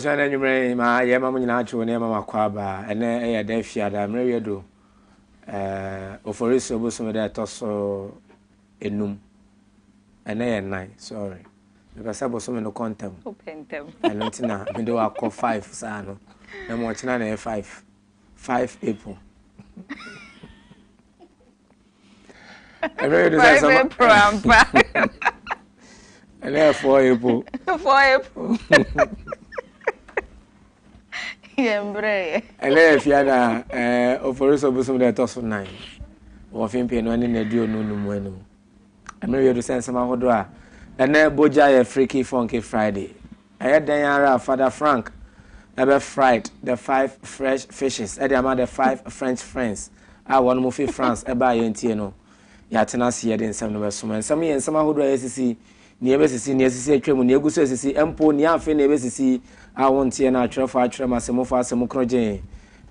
Abusan enyumre ma ye ma munyina acho ne ma makwaba ene e da Afia da mrewe do oforiso oboso da toso enum ene ye 9 sorry because aboso me no contem opentem ene ntina me do akọ 5 sa no na mo china na 5 April ene do say some ene 4 April 4 April Yembre. Ele Afia da oforiso oboso da toso 9 wo fimpe no ene na duo no numu enu America do sense ma hodo a ene boja ye freaky funky Friday aye dan ara Father Frank ebe fried the 5 fresh fishes e dey am the 5 French friends a one mo fi France ebe aye ntie no ya tena se ye de nsem no beso nsem ye nsem hodo a sisi ni ebe sisi ni sisi atwam ni eguso sisi empo ni afi na ebe sisi a wontie na atwerefo atwere masemo fa asemo kroje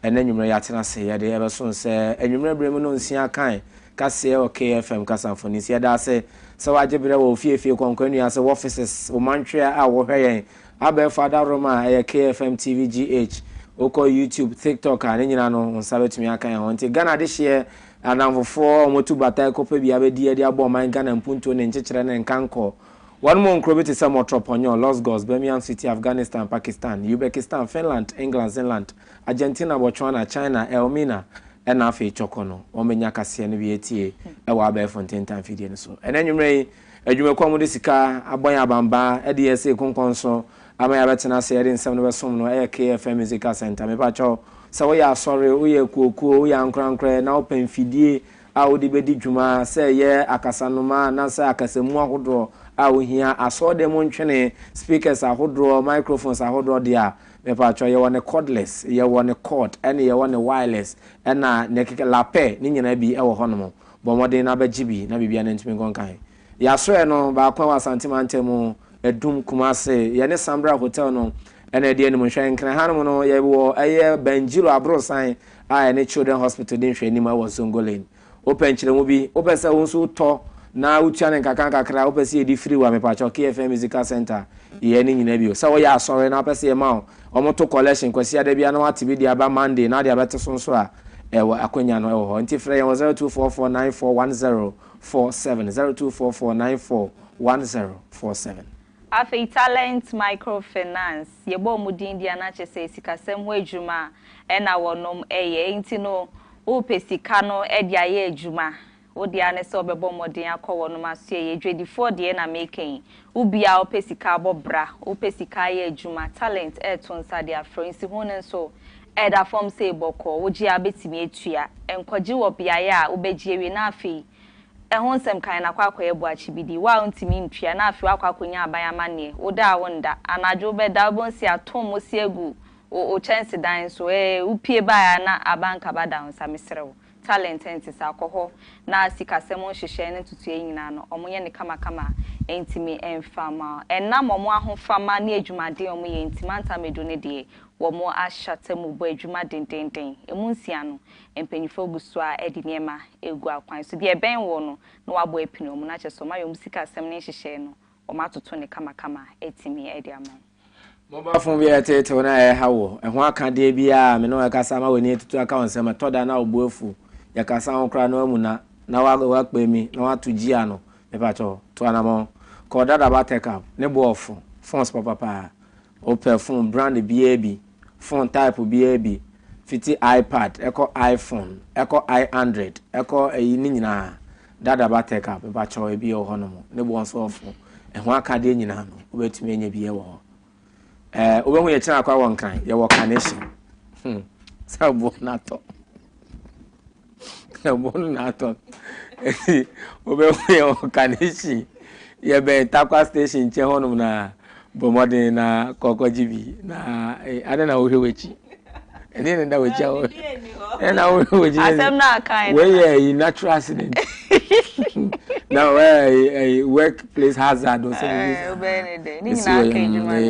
ene nwumre ya tena se ye de ebe so nse enwumre brem no nsia kan kase o KFM kasanfoni se da se wajebre wo fiefie konkwanu ya se offices o mantwe a wo hweyen abe father Roma e KFM TV GH oko YouTube TikTok an nyina no nsabetumi akan ho nti Ghana de hye anamfofo motu batai kopa bia be die abo man Ghana mpunto ne nchekere ne nkanko one more crobit is some entrepreneur Los Gos Birmingham City Afghanistan Pakistan Uzbekistan Finland England Zealand Argentina Botswana China Elmina ena afi chokono omenya kase ne bietie e wa ba fonten tan fidie ne so ena nwumre adwumakwa mu de sika abon abamba e de ese konkonso amaya betena se ede nsem no besom no e KFM Musical Center me pa cho se wo ya sorry wo ye kuokuo wo ya nkrankra na open fidie a wo de bedi dwuma se ye akasanoma na se akasemu ahodo a wo hia asode mo ntwene speakers ahodo microphones ahodo dia me pa cho ye wone cordless ye wone cord ene ye wone wireless ena ne keke lape ni nyina bi e wo hono bo modern na bagibi na bibia na ntimi gonkan ya so e no ba kwa wa santimantemu edum kumase ye ne Sambra Hotel no ene de enu nhwe nkran hanom no ye wo eye Banjiro Abrosan a ene Children Hospital din hwe ni ma wo Zongolen open chire mu bi opese wo nso to na utia ne kakra opese edi free wa me pa cho KFM Musical Center ye ni nyina bi o se wo ya asore na opese ye ma omoto collection kwasi ada bia na wate bi dia ba Monday na dia bete so nso a ewo akwanya no ewo ho nti frɛ ye 0244941047 0244941047 Afia Talent Microfinance ye bo mudin dia na chese sikasem ho adwuma e na wonom eye nti no wo pesika no e dia ye adwuma wo dia ne se obebo modin akọ wonom aso ye dwedifo de na making wo bia wo pesika bobra wo pesika ye adwuma talent e to nsa dia fronsi ho ne so e da form say boko wo gia betimi etua enkogi wo bia ya wo begie wi na afi ehon sem kan na kwakọ ebu achibidi wa ntimi ntwia na afi akwakonya abayamane wo da wonda anajo be da bonsi atom mo si egu o chance dan so upie ba na abanka bada onsa mesrewo talent enti sa akọho na sikasem hwehwe ne tutu enyina no omonye ne kama entimi enfama enam omo ahofama na adwumade omo ye entima ntamedo ne de wo mo ahyatemu bo adwuma dendenden emunsia no empanyifo gusua edi niema egu akwan so de ben wo no na wabo epino omo na cheso mayom sikasem ne hwehwe no omo atoto ne kama etimi edi amon mobile phone bi etete na hawo eho aka de bia me no akasa ma woni etutu aka wonsema toda na obuafu yakasa honkra na amuna na wakpa mi na watugia no me pa cho to anamo ko dada ba take up ne bo ofu phones papa o perfume brand BAB phone type BAB fiti iPad eko iPhone eko i100 eko eyi ni nyina dada ba take up me pa cho e bi o hono mo ne bo nso ofu eho aka de nyina no obetumi enye bi e wo obehu ye kira kwa wonkan ye wo carnation sabo nato sabo nato obehu ye carnation ye be takwa station che honum na bomode na kokojibi na ada na ohwechi ene ne da wechi awo na ohwechi asem na kan we ye natural accident now a workplace hazard or something obenede ni nyina aka ejuma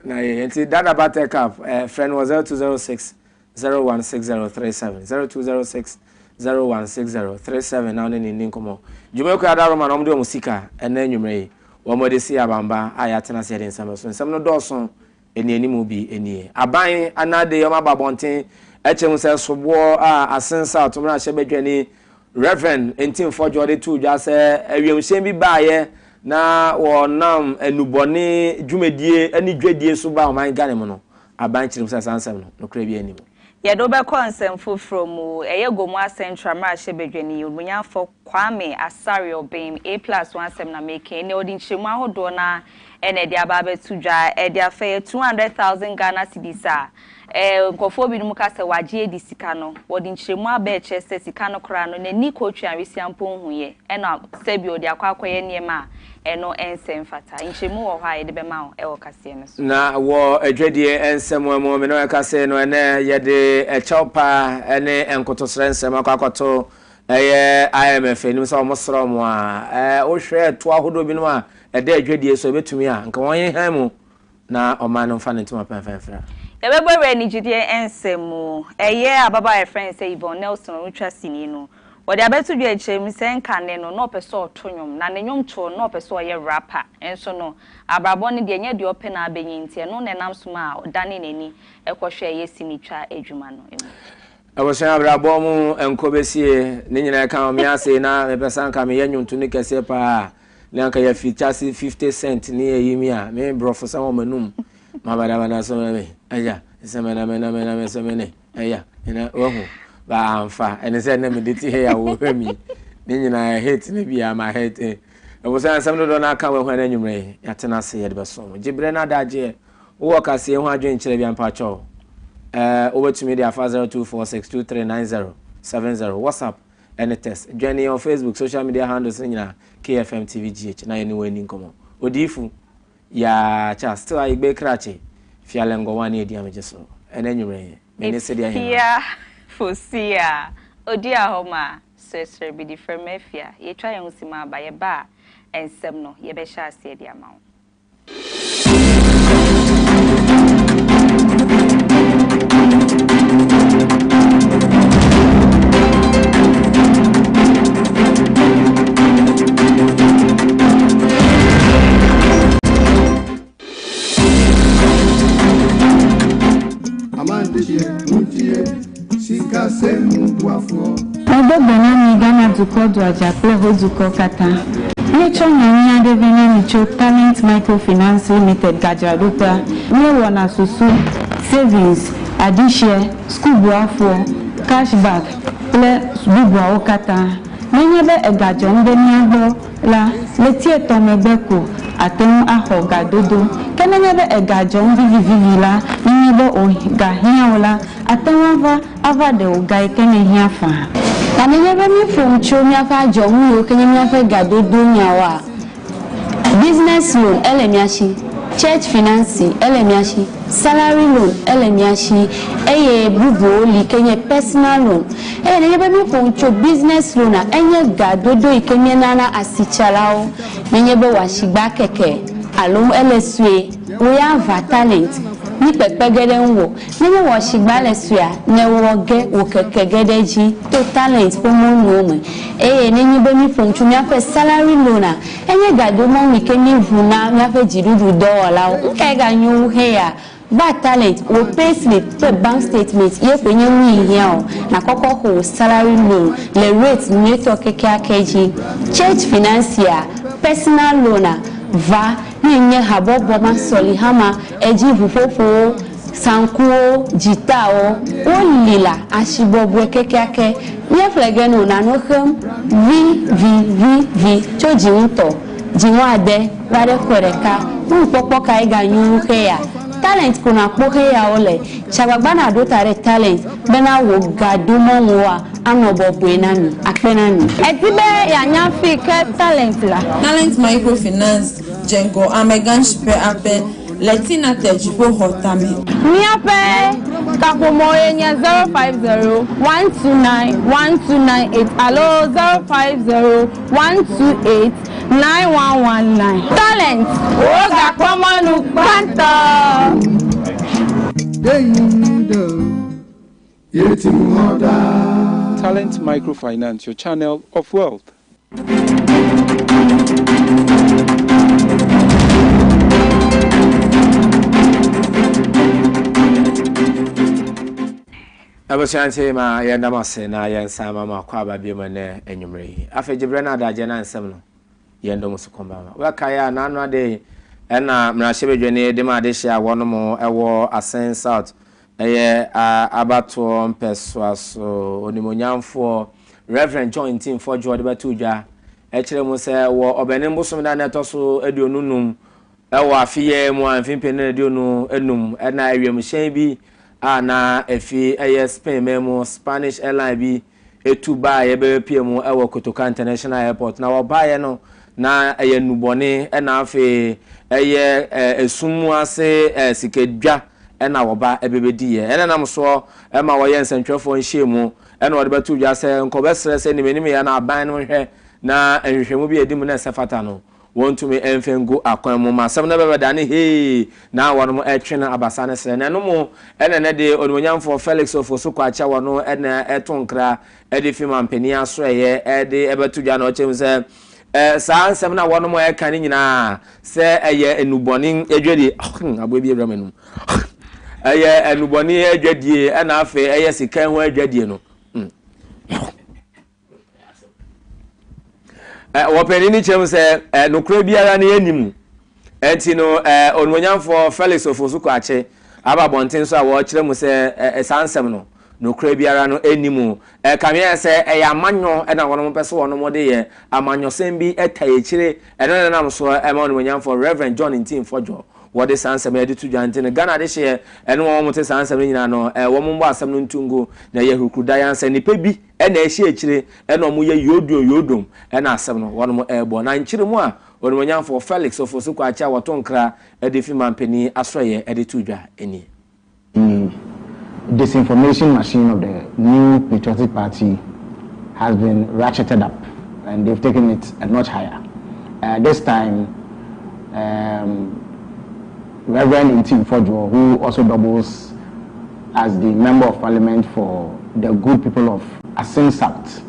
na enti dada ba take up friend was 0206 016037 0206 016037 now ni nkomo jumeko adaro ma no musika ena nwumre wo mode si abamba aya tena se den sam so nsam no do so eni mu bi eni aban anade yoma babonten echem se sobo a asensa atomra hye bedwane Reverend entin fojo de tu dwa se awiemhye bi baaye na wo nam enubone dwumadie ani dwadie so ba oman gane mu no aban kyerem se sansem no no kra bi ani mu ye do be konsem foforo mu eye gomu central ma hye bedwane yomunyafo Kwame Asari Obem A+1 na making ne odi nchemu ahodo na ene dia ba betu dwa e dia fe 200,000 Ghana cedis a nkofo bi num ka se waje edi sika no wodi nchemu aba eche se sika no kra no nani kotu anwesi ampo huye ena sebi odi akwakoye niema eno ensem fata nchemu wo ha ye de be ma e wo kase no so na wo adwadie ensem mo me no kase no ene ye de echaupa ene enkotosre ensem akwakoto eye IMF nim se omosro mo a wo hwe to ahodo bi no a ede adwadie so betumi a nka won yehan mu na oma no fa ne ntuma panfanfra ebebere ni jidie ensemu eye ababa e friend say Yvonne Nelson utwa sini no wode abetu dwa echem se nkane no no pese otonwom na ne nwom to no pese oye rapper enso no abrabo ne de nya de ope na abenyintie no nenam soma odane nani ekohwe eye sinitwa adwuma no emu abosan abrabo mu enkobesie ne nyina ka me ase na me pesa nka me yanyuntu ne kese pa na nka ya feature 50 cent ni eyimi a me brofo sa wo manum mabada so me aya semena mena semene aya ina ohu ba amfa ene se na me deti he ya wo hwami ni nyina hate ne bia ma hate e wo san sam do na aka wo hwan anwumre ya tena se ye de beso jibre na daje wo ka se ho adwen kire bia mpa cho over to media 0246239070 WhatsApp and text join on Facebook social media handles nyina KFM TV GH na anywhere ni nkomo Odiyifo ya still igbe krache fialengo wane edi amejeso enenwure mene se dia Afia Fosuah Oduahoma Sresrebidi from Afia ye try yon sima ba ye ba ensem no ye be sha ase dia ma Talent Microfinance Limited Gajadupa Mwana Susu Savings Adishare School Buafo Cashback Le Bubwa Okata Menyebe Egajon Beniabo La Letie Tomebeko Atemu Aho Gadodo Kemenyebe Egajon Vivi La Menyebe Ogahiaola Atemu Ava de Ogai Kemehiafa Kamenyebe mi from Chomiafa Jomu Kenyebe Gadodo Nyawa Business loan elemiashi, church financing elemiashi, salary loan elemiashi, bubo li kenye personal loan. Nebe mi poncho business loan enye gadodo ikenye nana asichalao, menyebe washigba keke, alum LSwe, we talent. Ni pepegede nwo nene wo shigba lesua ne woge wo kekegede ji to talent pomo nuome nenyi be mi fonchu mi afa salary loan enye gado mo mi ke ni vuna mi afa jirudu $1 nke ga nyu he ya ba talent wo payslip to bank statement ye kwenye mu hia o na kokko ko salary loan le rate ni to keke akeji church financier personal loan va nye habobo masoli hama eji vufofo sankuo jitao olila ashibobo kekeake nye flegeno na nohem v choji nto jinwade wade koreka popo kai ganyu heya talent kuna pohe ya ole chagbagba do tare talent bena wo gadumo nwa anobobo enami akpenani etibe ya nyafi ke talent la Talent Microfinance Jengo Amegan Shipe Ape Latina Tejipo Hotame Miape Kapomoye 050-129-1298 Allo 050-128-9119 Talent Oga Kwamanu Kwanta Talent Microfinance, your channel of wealth. Aboshanche ma yenda mase na yensa mama kwa ba biema na enwumre afa gibre na adaje na nsem no yenda musu komba wa kaya na anu ade na mrahye bedwane de ma ade hia wono mo ewo Asen South eye abato mpeswa so onimonyamfo Reverend John Team for George Batudwa kire mu se wo obenim bosom na na toso aduonunum ewo afie mu amfimpe na aduonu enum na awiem hyen bi na efi Spain memo Spanish airline bi etuba ye be PM ewo Kotoka International Airport na wo baye no na eye nubone na afi esumu ase sikedwa na wo ba ebebedi ye na mso ma wo ye nsantwefo nhyiemu na wo de betudwa se nkobesere se nimenim ya na aban no hwe na nhwehwemu bi edim na sefata no want to me enfengu akwanmu ma sam na bebe dane he na wono mo etwena abasane sere na no mo ene de onwonyamfo Felix Ofosuah Oduahoma wono ene etonkra ede fima mpani aso eye ede ebetudwa na ochem se saa nsem na wono mo eka ni nyina se eye enuboni edwedi abobi ebramanu eye enuboni edwedi na afa eye sikan ho edwedi no wopeni ni chem se nokra biara na yanim enti no onwonyamfo Felix Ofosuah Oduahoma aba bonten so a wo kire mu se esansem no nokra biara no enimu kamia se amanyo na wono mpese wono mode ye amanyo sem bi etaye kire eno na so ma onwonyamfo Reverend John Team for George what is answer me to Jantin Ghana this year and one more answer no woman was some ntungo na yehukuda answer ni pebi and a share and no muye yodum and asem no one more airborne and chirimo on for Felix Ofosuah Oduahoma watonkra edifiman penny asroye edituja any disinformation machine of the new patriotic party has been ratcheted up and they've taken it a notch higher. This time Reverend Team for George, who also doubles as the member of parliament for the good people of Asen South,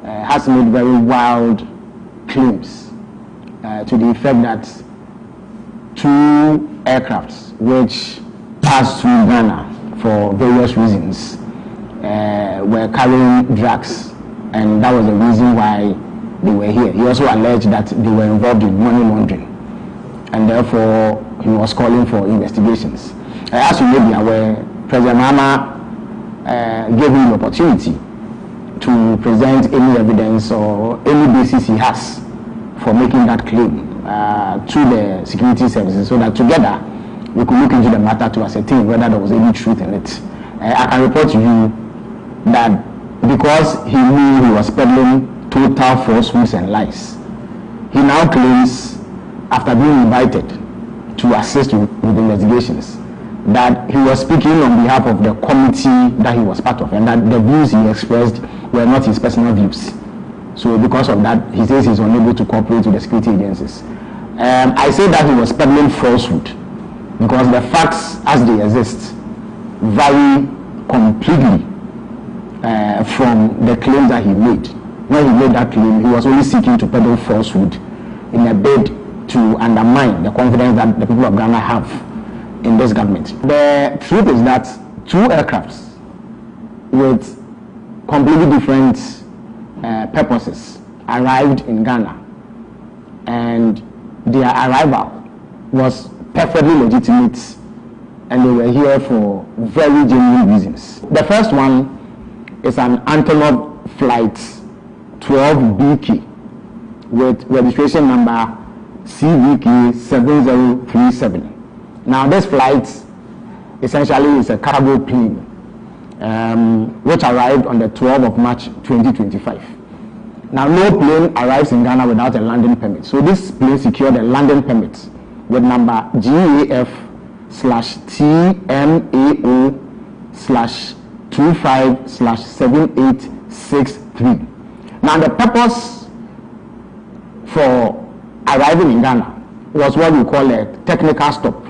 has made very wild claims to the effect that 2 aircrafts which passed through Ghana for various reasons were carrying drugs, and that was the reason why they were here. He also alleged that they were involved in money laundering, and therefore he was calling for investigations. As you may be aware, President Mahama gave him the opportunity to present any evidence or any basis he has for making that claim to the security services, so that together we could look into the matter to ascertain whether there was any truth in it. I can report to you that because he knew he was peddling total falsehoods and lies, he now claims, after being invited to assist with investigations, that he was speaking on behalf of the committee that he was part of, and that the views he expressed were not his personal views. So because of that, he says he's unable to cooperate with the security agencies. I say that he was peddling falsehood because the facts as they exist vary completely from the claim that he made. When he made that claim, he was only seeking to peddle falsehood in a bid to undermine the confidence that the people of Ghana have in this government. The truth is that 2 aircrafts with completely different purposes arrived in Ghana, and their arrival was perfectly legitimate, and they were here for very genuine reasons. The first one is an Antonov flight 12BK with registration number CVK 7037. Now this flight essentially is a cargo plane which arrived on the 12th of March 2025. Now no plane arrives in Ghana without a landing permit. So this plane secured a landing permit with number GAF/TMAO/25/7863. Now the purpose for arriving in Ghana was what we call a technical stop.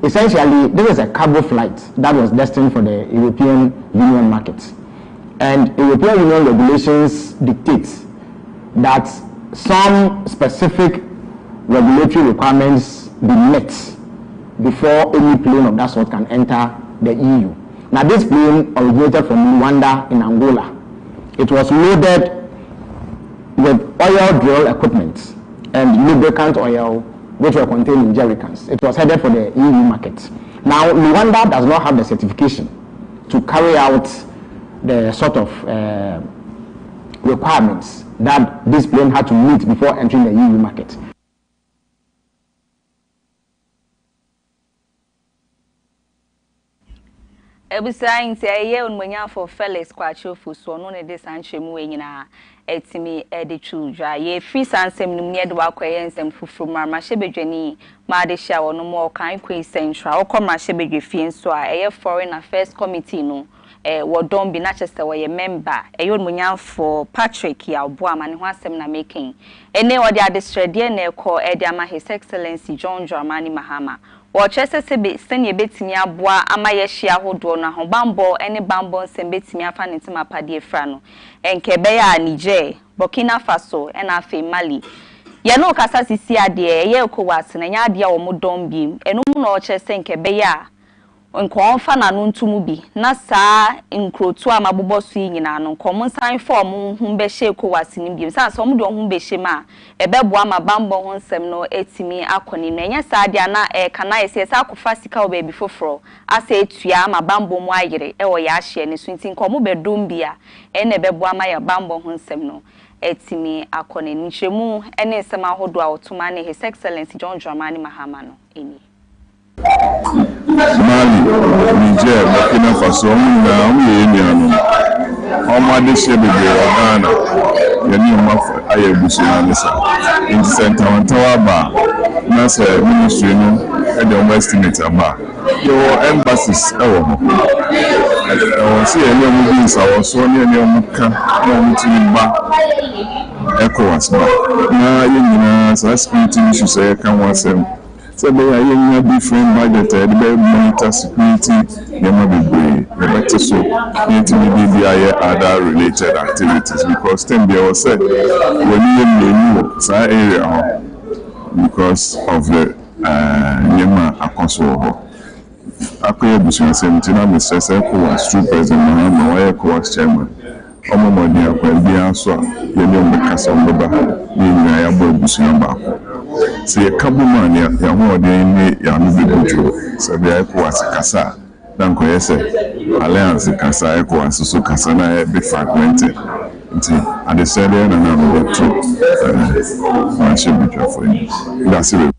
Essentially, this is a cargo flight that was destined for the European Union market. And European Union regulations dictate that some specific regulatory requirements be met before any plane of that sort can enter the EU. Now this plane originated from Rwanda in Angola. It was loaded with oil drill equipment and lubricant oil, which were contained in jerrycans. It was headed for the EU market. Now, Rwanda does not have the certification to carry out the sort of requirements that this plane had to meet before entering the EU market. Ebusain say ye onmanya for Felix Kwacho Fosuah no ne de sanchemu enyina etimi ede chudwa ye free sansem num ne de wakoye nsem fufuru marma hyebedwani ma de hia wono mo kan Queen Central okoma hyebedwe fie nso a eye Foreign Affairs Committee no wodon bi na chese wo member onmanya for Patrick Yaw boama ne ho asem na making ene wode adestrede na ekọ ede ama His Excellency John Dramani Mahama Chese sebe seni betimi aboa ama ye hia hodo na ho bambo ene bambo nsem betimi afa ne ntema pade efra no enke be ya Niger Burkina Faso ena afi Mali ye no kasa sisi ade ye ECOWAS na nya ade a wo modon biem eno mu na chese enke be ya nko fa na no ntumu bi na saa nkrotu amabobo so nyina no nko mo san form hu be hye ECOWAS ni biem sa so mo de hu be hye ma ebebo ama bambo ho nsem no etimi akoni na nya saa dia na kana ese akofa sika o baby foforo asa etua ama bambo mu ayire wo ya hye ne so nti nko mo be dom bia ene ebebo ama ya bambo ho nsem no etimi akoni nchemu ene nsem ahodo a otuma ne His Excellency John Dramani Mahama no eni Mali, Niger, Burkina Faso, Sresrebidi Ghana, in Center Wantawaba, Nasa Ministry, and the estimate about your embassies. See any movies, I was so near Muka, ECOWAS. Now, you security issues, I can watch them. So they are different budget, they monitor security, they might be brave, they better so maybe other related activities because then they will say when you that area because of the Yema Akoso. Akoya Bushman 17, Mr. ECOWAS, true President Mahama, ECOWAS chairman. Omo modi akwa bia so yele o mekasa mbaba ni nyina ya bo busuya ba se kabu man ya ho ode ni ya no be bujo se bia ECOWAS kasa dan ko yese alliance kasa ECOWAS so kasa na be fragmented nti ade se dey na na go to ma she bujo for you that's it.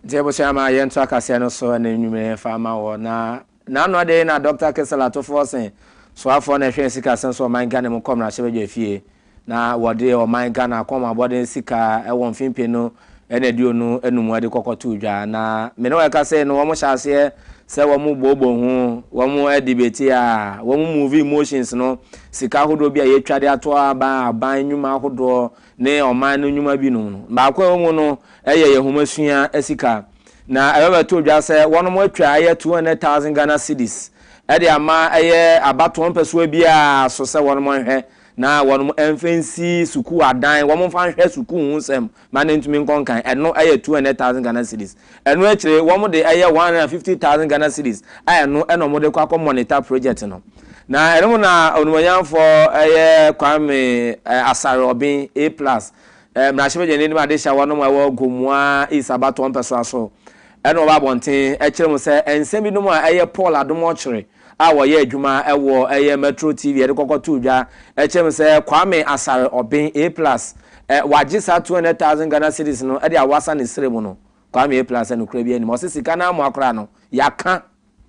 Jebo chama yento akase no so na nwume fama wo na no de na Dr. Kesela to force so afọ na hwe sika senso o man Ghana mo komra hyebedwe fie na wode o man Ghana koma bode sika e won fimpe no ene dio no enum ade kokoto udwa na me no ka se no wo mo hyase se wo mo bobo hu wo mo debate a wo mo movie emotions no sika hodo bia ye twade ato aba aban nyuma hodo ne o man no nyuma bi no ba kwa wo mo no eye ye homasua asika na ayaba to dwa se wono mo atwa aye 200,000 Ghana cedis ede ama aye abato mpeso bia so se wono mo hwe na wono mo emfensi suku adan wo mo fa hwe suku hu sem ma na ntumi nkonkan eno aye 200,000 Ghana cedis eno akire wo mo de aye 150,000 Ghana cedis aye no eno mo de kwa monitor project no na eno na onumanyamfo aye Kwame Asare Obin A+ na hyebedwe ni ma de hya wono mo awo gomua is abato mpeso aso eno ba bonten e kire mo se ensem bi no mo aye Paul Adomo kire awo ye adwuma ewo aye Metro TV e de kokoto udwa e kire mo se Kwame Asare Obin A+ waji sa 200,000 Ghana cedis no e de awasa ne sire mu no Kwame A+ no kura bi ani mo se sika na mo akora no yaka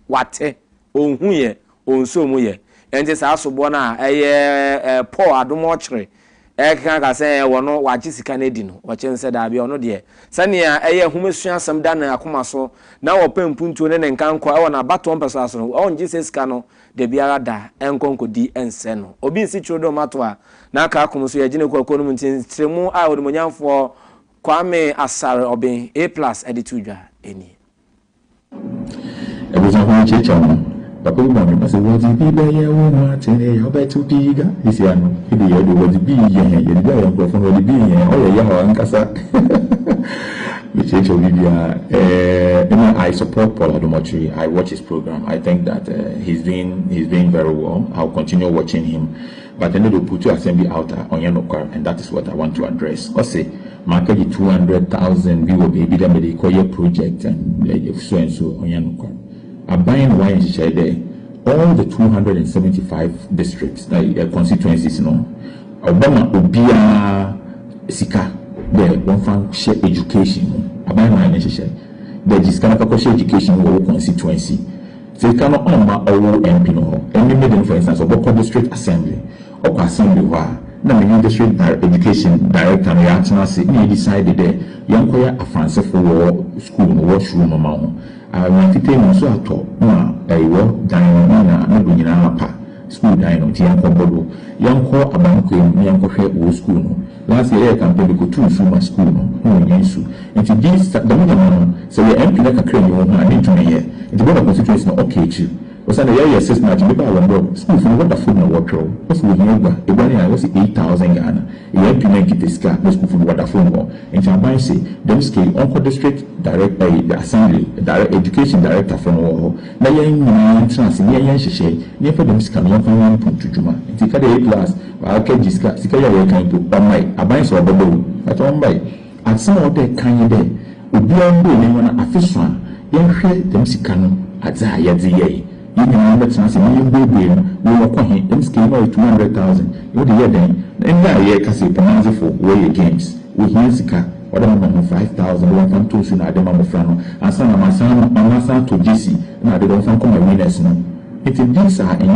wate onhu ye onso mu ye enti sa asobo na aye Paul Adomo kire kan ka se wono waji sika na di no wo chense da bia ono de sania eye humesua asem da na akoma so na wo pempuntuo ne nkanko e wona bato mpeso aso on Jesus sika no de biara da enkonko di ense no obi nsi chudo mato a na aka akom so ye gine kwakwo no ntintremu a odumonyamfo Kwame Asare Obin A+ editudwa eni ebuzo ho chechamu Papa Mami must was the people here woman you better piga. He said, he was the bee, you the guy from the bee, or young and cassa. I support Paul Adomotri. I watch his program. I think that he's doing very well. I'll continue watching him. But I need to put your assembly out on Yanokar, and that is what I want to address. Also, market 200,000 people baby that may call your project and so and so on Yanokar. I'm buying wine share there. All the 275 districts, constituencies, Obama Obia Sika, there one fan share education. I'm buying wine share. There is kind of share education in constituency. So you cannot own my MP no. And made for instance, Obama District Assembly. Or assembly wa na me district education director na ya tena say me decided there yankoya afanse for school no washroom mama ho na tete no so ato na ewo dan na do nyina apa school dan no ti yankobodo yanko abanko yanko hwe wo school no last year campaign ko two from school no yensu into this the no so the MP na kakra ni ho na ni to me here into the constituency no okay chi was an area system at the school for wonderful no water. What's with yoga? The money I was 8,000 Ghana. You have to make it this car, the school for wonderful. And Jambai say, them scale Uncle District Direct the Assembly, Direct Education Director from all. Now, young trans, near Yanshe, near for them scam young from 1 to Juma. It's a class, I'll catch this car, Sikaya kind to buy a buy so bubble. But on by at some of the kind day, would be on doing a fish one, young head them Sikano at Zayadzi. You can let us say, we were calling them scheme of 200,000. You would hear them. And that year, Cassie Panazzi for way games. We hear Sika, what a man of 5,000, one from two soon at the Mamofrano, and some of my son to JC, and I don't find my winners. If these are in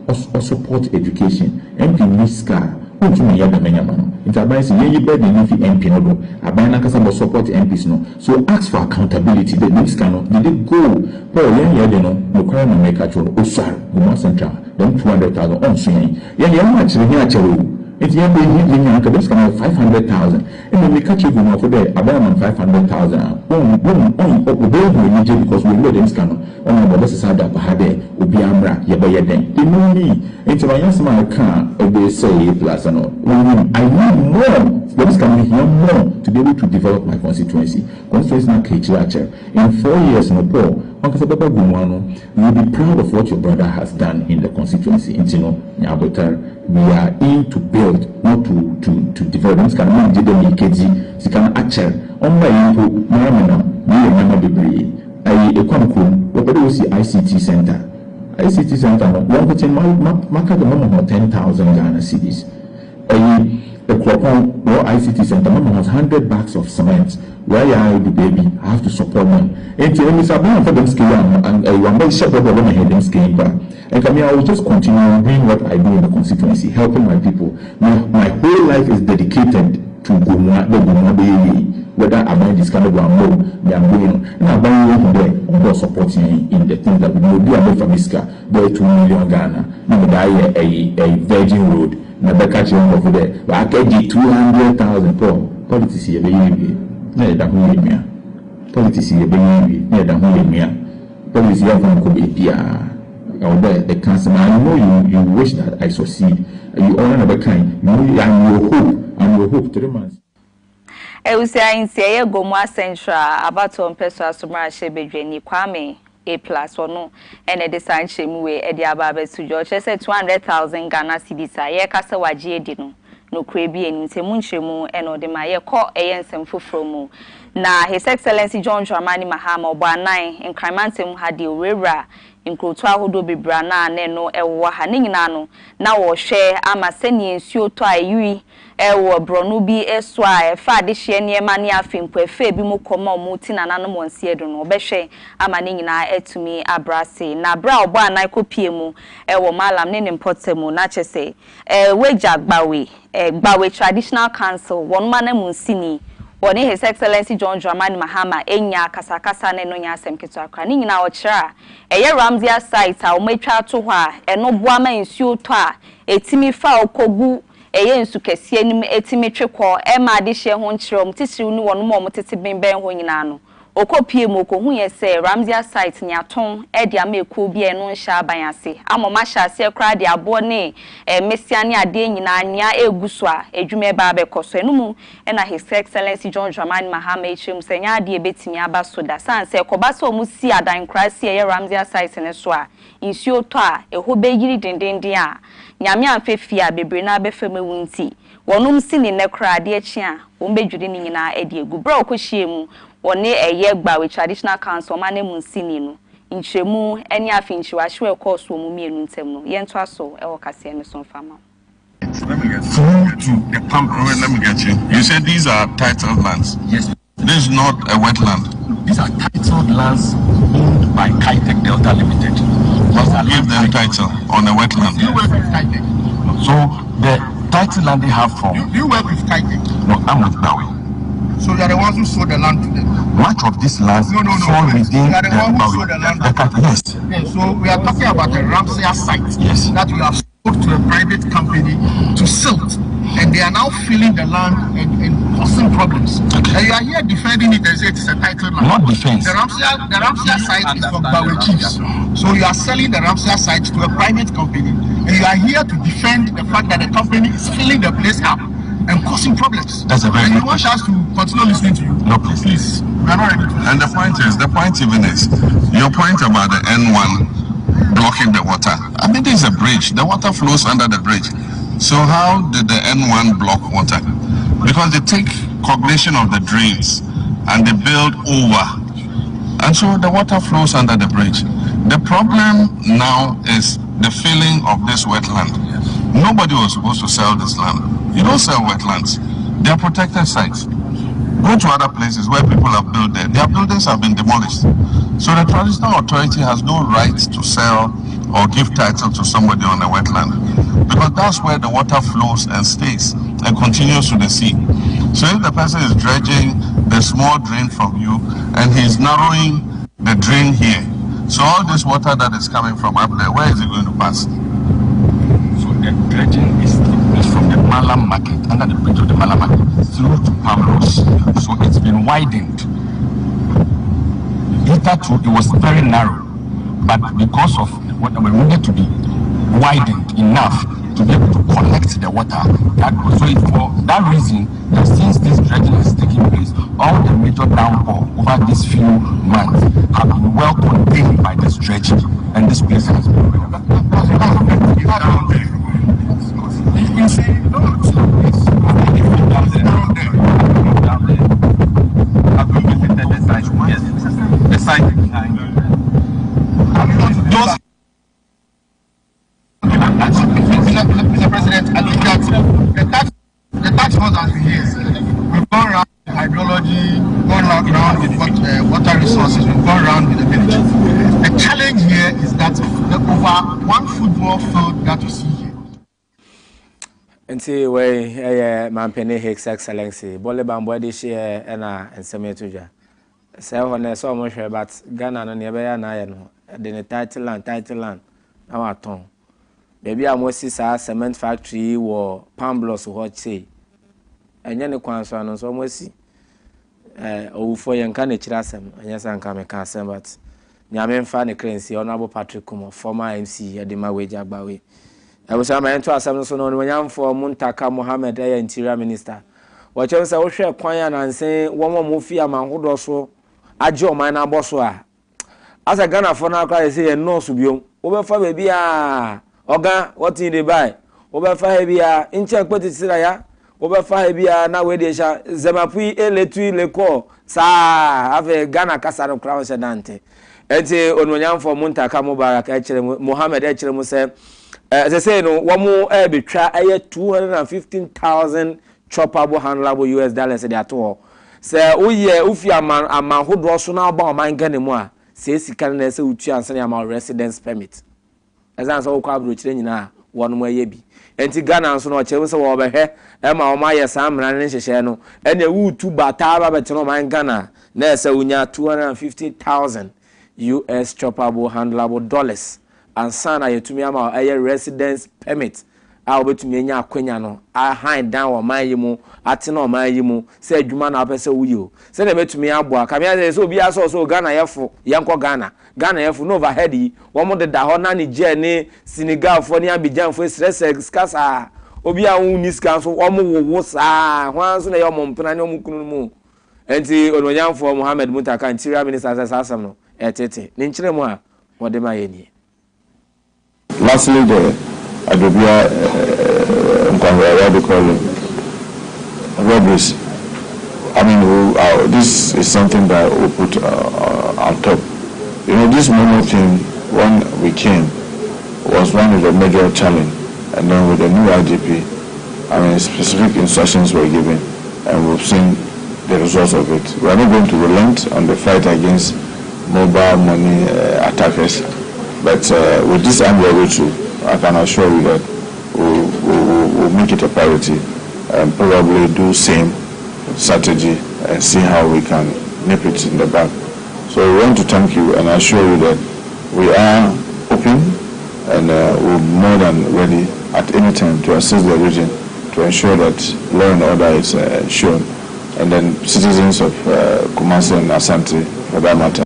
or support education, MP Miska, who to me, Yadaman. It's about saying, you better than if MP no, I buy a customer support MPs no. So ask for accountability. The next cannot, did it go? Paul, no current make actual Osar, Guma Central, then 200,000 on swing. Young much in here. It's young in academics can have 500,000. And then we catch you go for there, about 500,000. Because we know them scan on the side of Bahade, Ubiamra, Yabayade. They know me. It's my answer, my car, they say, plus, I need more. Them can hear more to be able to develop my constituency. Constituency now, K. In 4 years, no poor. Uncle Baba Gumano, you'll be proud of what your brother has done in the constituency. We are in to build, not to develop. This can be the KG, this can actually. On my input, Maramana, we remember the Bri. I come what do you see ICT Center? ICT Center, one put in mark at the moment 10,000 Ghana cedis. The Klopon or ICT Center, Mama has 100 bags of cement. Where are the baby? I have to support them. And to Mr. Brown for them scale and one by shepherd of them scale back. And I will just continue doing what I do in the constituency, helping my people. My whole life is dedicated to Guma, whether I buy this kind of one more, they are going. And I buy one there, I'm supporting in the things that we do. Be a for Miska, there 2 million Ghana. Now, a virgin road. Na beka chimo over there but I get 200,000 politics here be na da hu yemia politics here be na da hu yemia politics here from ko be bia or the council. I know you wish that I succeed. You all na beka and your hope 3 months. Eusia insia Gomwa Central abato mpeso asomra shebedwani Kwame A+ ono ene de sanchemwe e de ababa sujo chese 200,000 Ghana cedis aye kasa waje edi no kure bi eni ntemu nchemu ene de ma ye ko ensem foforo mu na His Excellency John Dramani Mahama obo anan incremantem hade owura nkroto ahodo bebra na ne no ewo ha ne nyina no na wo hwe ama sene ensuo to ayi ewo brono bi eso a efa de hye ne ma ne afempo efa bi mu koma mu ti na nanom onsie do no obehwe ama ne nyina etumi abrase na bra obo anan kopie mu ewo malam ne mpotemu na chese weja gbawe traditional council won ma na mu sini woni His Excellency John Dramani Mahama enya kasakasa ne no nya asem ketu akra ni nyina ochira eye Ramzia site a ometwa to ho a eno boama nsuo to a etimi fa okogu eye nsu kese anim etimi twekọ e ma de hye ho nkyerem titiri ni wono mo tete benben ho nyina no okopie mu ko hu ye se Ramzia site ni aton e dia meku bi e no hya abanase amoma hya se kra de abo ne mesia ne ade nyina anya eguso a edwuma ba bekoso enum e na His Excellency John Dramani Mahama echem se nya ade betimi aba so da san se koba so mu si adan krase ye Ramzia site ne so a insuo to a eho be yiri dendenden a nyame amfefia bebre na abefema wunti wonum si ne nekra de echi a wombedwudi ni nyina e de egu bra okohie mu wone eye gba we traditional council mane munsini no nchemu eni afinchi ahwe course wo mu mienu ntem no yento aso e wo kase ne so fama. Let me get to the pump. Let me get you. You said these are titled lands. Yes. This is not a wetland. These are titled lands owned by Kitech Delta Limited. Give them title on a wetland. You work with Kitech. So the title land they have from. You work with Kitech. No, I'm with Bawi. So you are the ones who sold the land to them. Much of this land fall within you are the one who sold the land. Yes. Yes. So we are talking about the Ramsey site. Yes. That you have sold to a private company to silt, and they are now filling the land and causing problems. Okay. And you are here defending it and say it is a title land. Not defense. The Ramsey site is for Bawe chiefs. So you are selling the Ramsey site to a private company, and you are here to defend the fact that the company is filling the place up and causing problems. That's a very good question. And you want us to continue listening to you? No, please. We are not ready to listen. And the point even is, your point about the N1 blocking the water. I mean, there's a bridge. The water flows under the bridge. So how did the N1 block water? Because they take cognition of the drains and they build over. And so the water flows under the bridge. The problem now is the filling of this wetland. Nobody was supposed to sell this land. You don't sell wetlands. They are protected sites. Go to other places where people have built there. Their buildings have been demolished. So the traditional authority has no right to sell or give title to somebody on a wetland, because that's where the water flows and stays and continues to the sea. So if the person is dredging the small drain from you and he's narrowing the drain here, so all this water that is coming from up there, where is it going to pass? So the dredging is from the Malam market, under the bridge of the Malam market, through to Pamlos. So it's been widened. Hitherto, it was very narrow, but because of what we needed to be widened enough to be able to collect the water. So it's for that reason that since this dredging is taking place, all the major downpour over these few months have been well contained by this dredging, and this place has been You've been saying no. Have you visited the site? Yes. The site. Mr. President, I think that the tax force has been here. We've gone around with hydrology, gone around with water resources, we've gone around with the village. The challenge here is that the over one football field that you see here. And see where Mampene His Excellency, Boleban Body share and Semetuja. So when I saw much about Ghana and Yabaya Nayano, then a title land, our tongue. Maybe I must see a cement factory or Pamblos or what say. And then the Quanson so almost see. Oh, for young Kanichasem, and yes, I'm coming castle, but Yamen Fanny Crency, Honorable Patrick Kuma, former MC at the Mawe Jagbawi. I was a man to ask Samson on when for Muntaka Mohammed, Interior Minister. What you say, Osha Quayan and say, one more movie among who also, Ajo Mina Boswa. As a Ghana for now, I say, no subium, over for baby. Oga, what in the buy? Over 5 years, in check what it's there. Over 5 years, now where they shall Zemapui, Eletui, Leco, Sa, have a Ghana Casano Crown Sedante. Ete on for Muntaka Mubarak, actually, Mohammed actually must say, as I say, no, one more be try 215,000 choppable, handleable US dollars at all. Say, oh, yeah, Ufia man, a man who draws so now about mine anymore. Says he can't say, Uchi and send my residence permit. As I saw Quabro China, one way yebi. And Tigana so no chance over here, Emma Maya Sam and Shano, and the wood to Batava, but no man Ghana, Nessa Unya 250,000 US choppable handleable dollars, and Sana Yetumiama a residence permit a obetumi enya akwanya no a hand down o man yimu ate na o man yimu se adwuma na apese wuyo se na betumi aboa kamia se obi aso so Ghana yefo yenko Ghana yefo no overhead yi wo mo de da ho na Niger ne Senegal fo ne Abidjan fo skasa obi a woni ska so wo mo wo saa hwan so na ye mo mpena ne mo kunu mu enti ononyamfo Mohammed Mutaka interior minister asam no etete ne nkyere mu a wo de ma ye ni. Lastly, the Adobia, what do you call it? Robberies. I mean, this is something that we put on top. You know, this moment thing, when we came, was one of the major challenge. And then with the new IGP, I mean, specific instructions were given, and we've seen the results of it. We are not going to relent on the fight against mobile money attackers. But with this ambiguity, I can assure you that we'll make it a priority and probably do same strategy and see how we can nip it in the bud. So we want to thank you and assure you that we are open and we're more than ready at any time to assist the region to ensure that law and order is shown, and then citizens of Kumasi and Asante for that matter.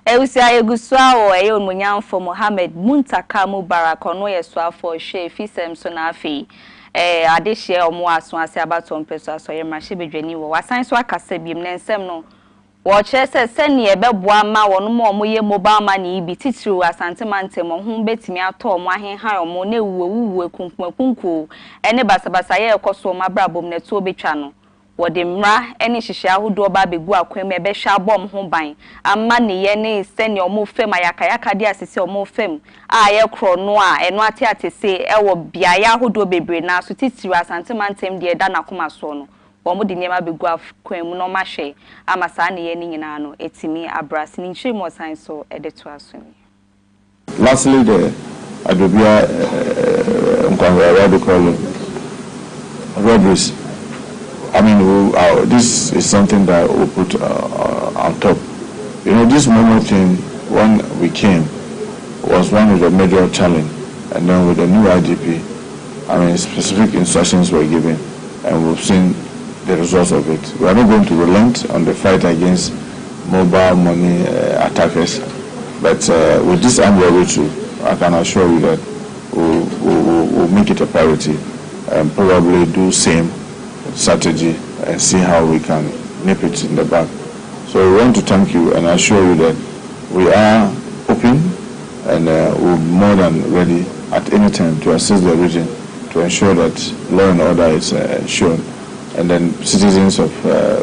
Eusia Yeguswa o eyo munyamfo Mohammed Muntaka Mubarak ono yeswa for she fisem so na afi adehye omo aso ase abato mpeso aso ye mahye bedwani wo wasan so akasa biem na nsem no wo kyerese sene ebeboa ma wono mo omoye mobile money bi titiri asante mantem ho betimi ato omo ahenhan omo na ewuwu ekunkunku ene basabasa ye ekoso omo abrabom na to betwa no wode mra ene hihye ahodo ba begu akwam ebe hwa bom ho ban amma ne ye ne sene omo fem ayakayaka de asese omo fem a ye kro no a eno ate atese ewo biaya ahodo bebre na so titiri asante mantem de da na koma so no omo de nyema begu akwam no mahwe amasa ne ye ne nyina no etimi abrasi ni nhwe mo san so ede to aso ni. Lastly, the Adobia what do you call it? Robberies. I mean, this is something that we put on top. You know, this moment thing, when we came, was one of the major challenge. And then with the new IGP, I mean, specific instructions were given, and we've seen the results of it. We are not going to relent on the fight against mobile money attackers. But with this ambiguity, I can assure you that we'll make it a priority and probably do same strategy and see how we can nip it in the bud. So we want to thank you and assure you that we are open and we're more than ready at any time to assist the region to ensure that law and order is shown, and then citizens of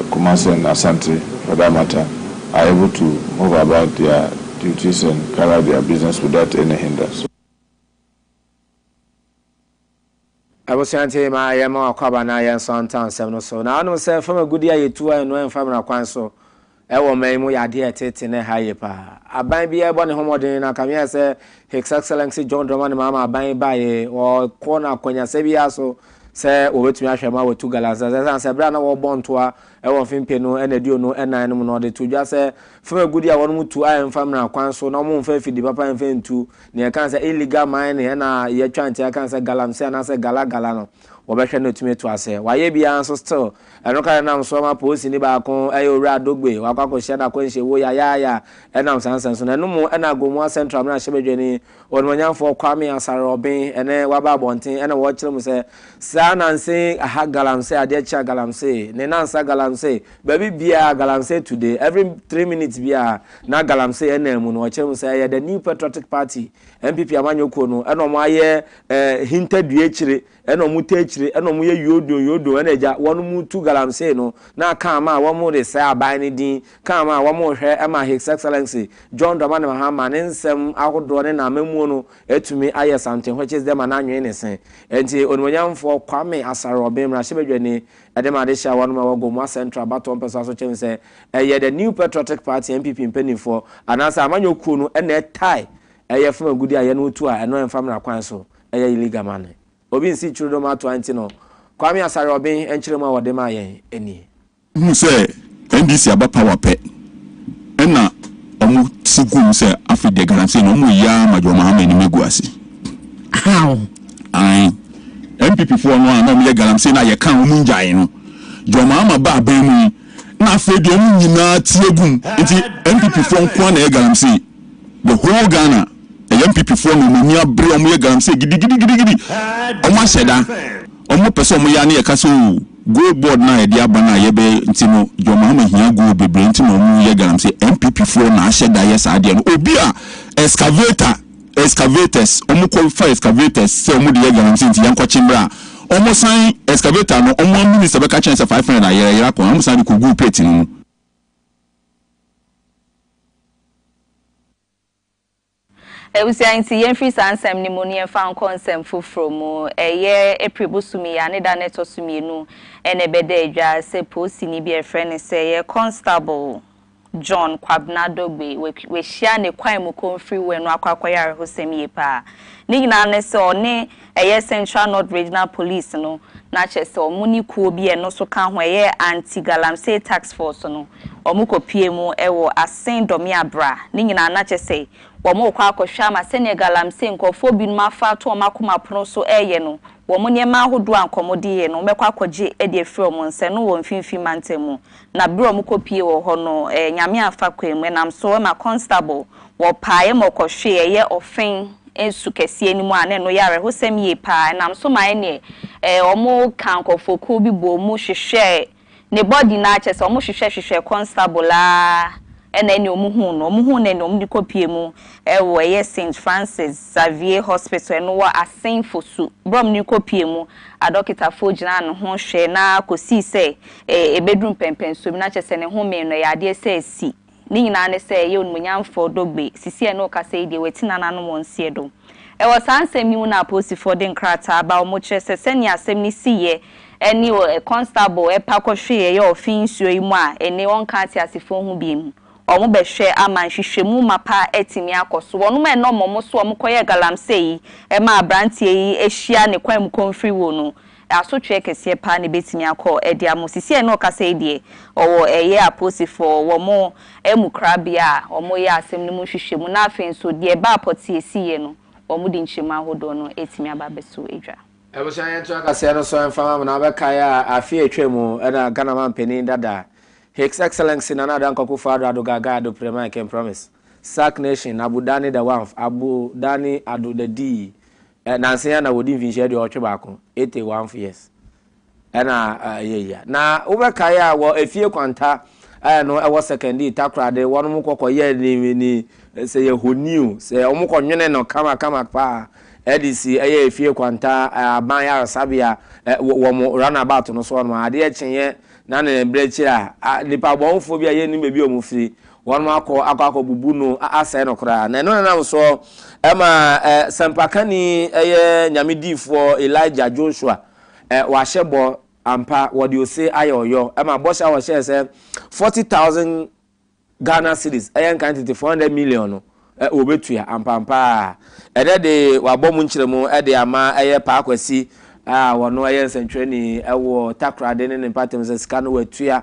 Kumasi and Asante, for that matter, are able to move about their duties and carry out their business without any hindrance. I was saying to my Yama Kabana and Santan 7 or so. Now, I don't say from a good year, 2 and family council. I will make my idea in a higher pa. I buy be a bonny homo in a camia say, His Excellency John Drummond, Mamma, buying by or corner Konya Sabia so say over to Yashama with 2 gallons. As I said, Brana or born to her, I want him peno and a deal no and I know the two just say from a good year, 1 to I am family council, no more faith the papa and fin to near cancer illegal mine and ye trying to cancer galam say and I say gala galano. Obesha no to me to say why ye be answer still I don't kind of so post in the back on ayo dogbe wakako shada kwenche wo ya and I'm sansan so no more and I go more central na shebejeni on manyam for Kwame Asarobin and then waba bontin and watch them say san and say a ha galam say a dear cha galam say nenansa galam say baby bia galam say today every 3 minutes bia na galam say and then watch them say the new patriotic party MPP amanyoko no and omo aye hinted duechire and omo eno mu ye yodo eneja wonu mu 2 galamsey no na kan ma wo mu de say aban ni din kan ma wo mu hwe ema His Excellency John Dramani Mahama ne nsem ahodo ne na mamu no etumi aye something which is them ananwe ne sen enti onwanyamfo Kwame Asarobin mra shebedwani edema de sha wonu ma wo go mu central baton person so chem say eye the new patriotic party MPP mpanifo anasa amanyoku no ene tie eye from agudi aye no tu a eno emfam na kwan so eye illegal man obi nsi chudo ma 20 no Kwame Asarobin enchirema wode ma yen eni hu se NDC aba power pe ena omu sigum se afide garanti no mu ya majo Mohammed ni meguasi how MPP for no no me galamsey na ye kan omu njai no joma ma ba ba mu na afedi omu nyina tiegum nti MPP for nko na ye galamsey the whole Ghana MPP for no mani abre omu ye galamsey gidi omu aseda omu pese omu ya na ye kaso go board na ye dia bana ye be nti no joma ma hia go bebre nti no omu ye galamsey MPP for na aseda ye sa de no obi a excavators omu qualify excavators se omu de galamsey nti yanko chimbra omu sign excavator no omu minister be ka chance 500 ayera ko omu sign ko go plate no Ewusia nti yemfri sansem ni mo ne yemfa konsem foforo mu eye epribusumi ya ne da neto sumienu ene beda adwa se posi ni bi efre se ye constable John Kwabnadogbe we hia ne kwan mu konfri we no akwakoyare hosem yepa ni nyina ne se one eye Central North Regional Police no na chese omuni kuo bi e no so kan ho eye anti galamsey task force no omukopie mu ewo asen domi abra ni nyina na chese womo kwa akohwa ma sene galamsey nkofo bi no mafa to makoma prono so eye no womo nyema ahodo ankomode ye no mekwa akoje e de efre omo nse no wo mfimfi mantemu na bro omukopie wo ho no nyame afa kwemu nam so ma constable wo paaye mokohwe eye ofen ensu kese enimu ane no yare hosem ye pa nam so ma ene omo kankofo ko bi bo mu hwehwe ne body na chese omo hwehwe constable la ene ni omuhu na ne omdi kopie mu wo ye St Francis Xavier Hospital no wa Afia Fosuah brom ni kopie mu a doctor fogina no ho hwe na kosi se ebedrum pempen so na chese ne ho me no ya de se si ni nyina ne se ye onmunyamfo dogbe sisi e no ka se de wetina nanu monsie do e wo sansem mi na posi for den krata ba o mo chese se ni asem ni siye eni o constable e pakohwe ye ofin suo yi mu a eni won ka ati asifo hu bi mu omo behwe aman hwehwemu mapa etimi akoso wonu me no momo so omo koye galamsey e ma abrantie yi ehia ne kwan mu konfri wo no asotwe kese pa ne betimi akọ edi amosisi e no kasa edie owo eye aposifo wo mo emukrabia omo ye asem ne mu hwehwemu na afen so de ba apoti esiye no omo di nchema hodo no etimi ababeso edwa ebusan yentu akasa no so enfama na abeka ya afie etwemu na Ghana man penin dada His Excellency Nana Dankwa Akufo-Addo Adogaga Ado Prema can promise. Sack Nation Abu Dani the Wanf Abu Dani Ado the D. Nancy na wodi vinche de ocho bako 81 years. Yeah. Na ubekaya wo efie kwanta no e was second takra de wonu mukoko ye ni say ye honiu say omukọ nwene no kama pa edisi eye efie kwanta aban ya sabia wo mo runabout no so no ade chenye na na brechi a nipa bonfo bia ye ni bebi omufiri won akọ bubu no asai no kra na no na so ema sempakani eye nyamedifo Elijah Joshua wa shebo ampa what you say ayoyo ema bosha wa share say 40,000 Ghana cedis eye kan 400 million no obetua ampa de wabom nchiremu de ama eye pa akwasi wono eye nsentweni ewo takra de ne patem se scan wetua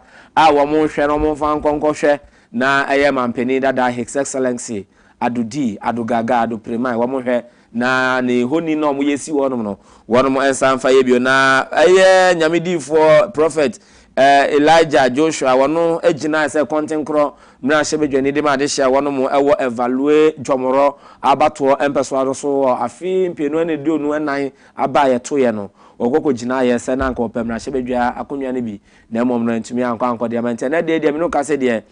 wo mo hwe no mo fa nkonkohwe na eye mampeni dada His Excellency Adudi Adogaga Ado Prema wo mo hwe na ne honi no mo yesi wono no wono mo ensanfa ye bio na eye nyamedifo prophet Elijah Joshua wono agina se content kro mra shebedwani de ma de hia wono mo ewo evaluate dwomoro abato empeso so afi mpienu ne de onu nan aba ye to ye no okoko gina ye se na nko pemra shebedwa akonwa ne bi na mom no ntumi anko de amante na de me no ka se de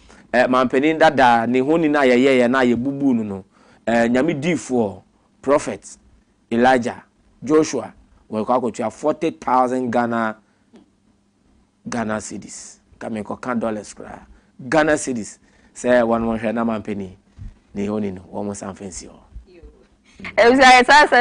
mampeni dada ne honi na ye na ye bubu no nyamedifo prophet Elijah Joshua we kwa ko 40,000 Ghana cedis kame ko kan dollars kra Ghana cedis say one mo hwe na mampeni ne honi no wo mo sanfensi o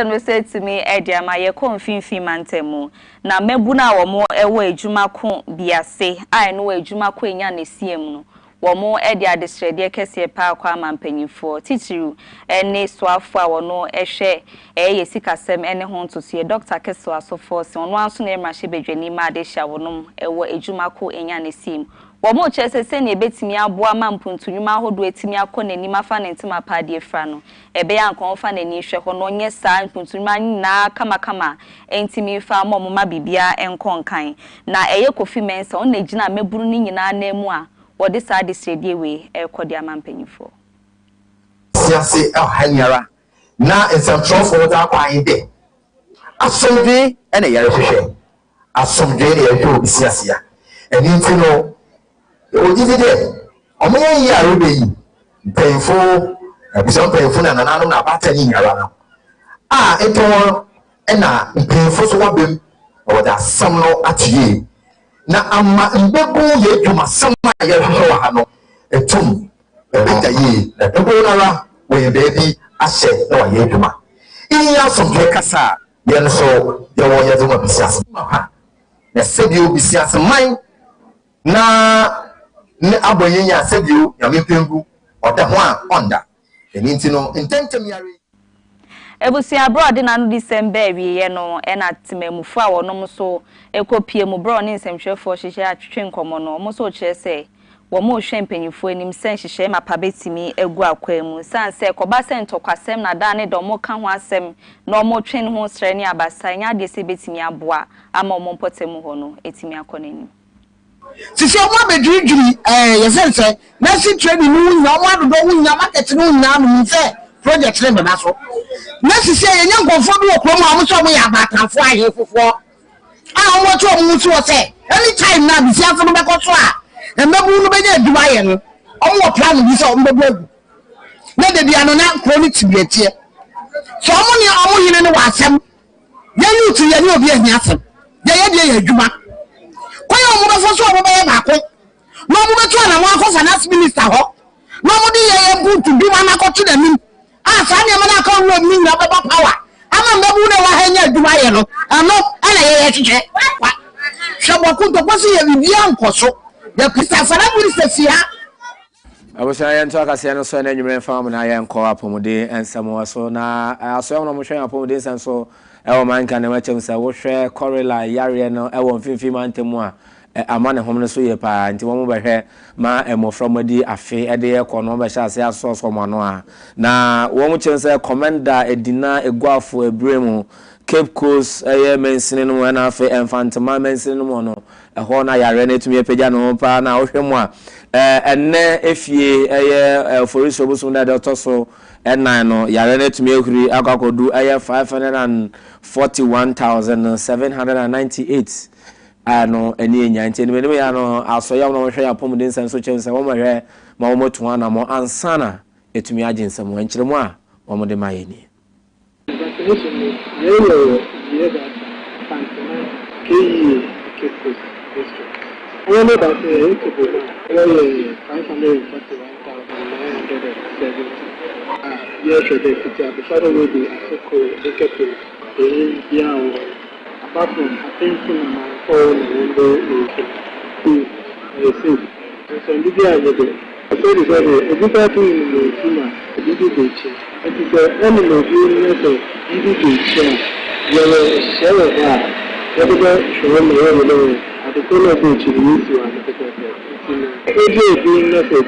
no said to me edia ma ye konfinfin mantemu na mebu na wo mo ewo ejuma ko biase ai no ejuma ko enya na siem no wo mo edia distrede kese pa kwa mampanyifo titiru ene soafo a wono ehwe eye sikasem ene ho ntosie Dr. Keso asofo se ono anso na emra hye bedwani ma de hya wonom ewo ejuma ko enya na siem Womo chese se ne betimi aboa ma mpuntunwuma ahodo etimi akọ n'anim afa ne ntima paade efra no ebe ya nkon fa n'ani hwe ho no nye saa mpuntunwuma na kama entimi fa ma bibia enkon kan na eye Kofi Mensa on na gina meburu ni nyina na emu a wode saa de sredie we ekodi amampanyifo siase ahanyara na ensantropho da kwan de asomdwe ene yare hwehwe asomdwe ne yare obi siase ya eni ntino Odiyifo omoye yi arobe yi mpemfo ebisa mpemfo na nananu na bata ni nyara no eto na mpemfo so wabem o da sam no atiye na ama mbebu ye dwuma sam ya hwehwe wa ha no etum ebita yi na dogo nara we baby ahye na wa ye dwuma iya somdwe kasa ye no so ye wo ye dwuma bisiase ha na sebi obisiase man na ne aboyenya sebio ya mepembu oda ho a onda eni ntino intentem yare ebusi abroad na no December wiye no ena timamufu a wonom so ekopie mu bro ne nsemhwefo hyehyɛ atwetwe nkomo no mo so kyerɛ sɛ wo mo hwe mpanyifo enim sen hyehyɛ mapabetimi egu akwa mu san sɛ koba sɛ ntokwasɛm na da ne do mo ka ho asɛm na mo twen ho srɛ ne abasa nya de sɛ betimi aboa ama mo mpotemu ho no etimi akɔ n'anim Sisi ọmọ bedwiri yesese na si training nu nya ọmọ adodo wu nya market nu nya no nse project ne beba so na sisi yenya nkonfo bi okro mu amuso mu ya batanfo ahe fofo ọmọ to mu so se anytime na bisi afo no bekoso a embebu nu benya aduma ye no ọmọ plan bi so ombebu agu na de bia no na chronic tibetie so ọmọ yine ne wasem ye youth ye ne obi ahia asem ye de aduma Koyo mu be Fosuah Oduahoma baako no mu betu ana wa ko finance minister ho no mu di ye butu bi ma na ko to da nim sa ne ma na ka wo mi na baba power ama mbebu na wa hanya aduma ye no ano ana ye hwehwe hweboku to kwasi ye bibia nkoso ya finance minister fia Abusa ya nto akase no so na nwumre fam na ya nko apomode ensamo so na aso no mo hwe apomode ensanso ewo manka na machem sa wo hwe correla yare no ewo mfimfi mantemu a amane hom no so ye pa nti wo mo behwe ma emofromadi afe ede ye ko no be sha ase aso mo no a na wo mo chem sa commander edina eguafo ebremu Cape Coast mensini no na afe enfantema mensini no no ho na yare na etumi epagya no pa na wo hwe mo a enne efie forisi obusun da otoso enan no yare na etumi ehuri akakodu 541,798 ano eni enya nti ne ya no asoya no hwe apom den sanso chense wo mahwe ma wo moto na mo ansana etumi agensam wankyeremu a wo mo de mayeni I know that it could be 541,970 years ago. The father will be a apart from attention and my phone and window is safe. So, in the day, I said, if you got to in the cinema, you do the chair. It is the animal doing it, you do the chair. You are a shell of that. Whatever, show me over the corner of the Chinese one, the doing that, the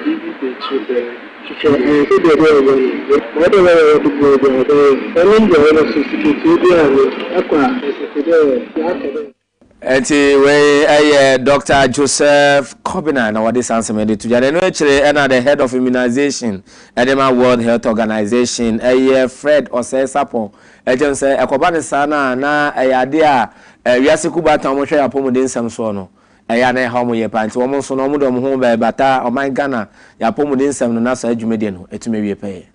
Enti we Dr. Joseph Kobina na wadi sanse mede tujade no ekire na the head of immunization Edema World Health Organization Fred Osesapo ejem se ekoba ne sana na ade a wiase kubata mo hwe apomode nsam so no eya na ha mo ye pa nti wo mo so no mo do mo ho ba bata o man Ghana ya apomode nsam no na sa adwumede no etume wie pa ye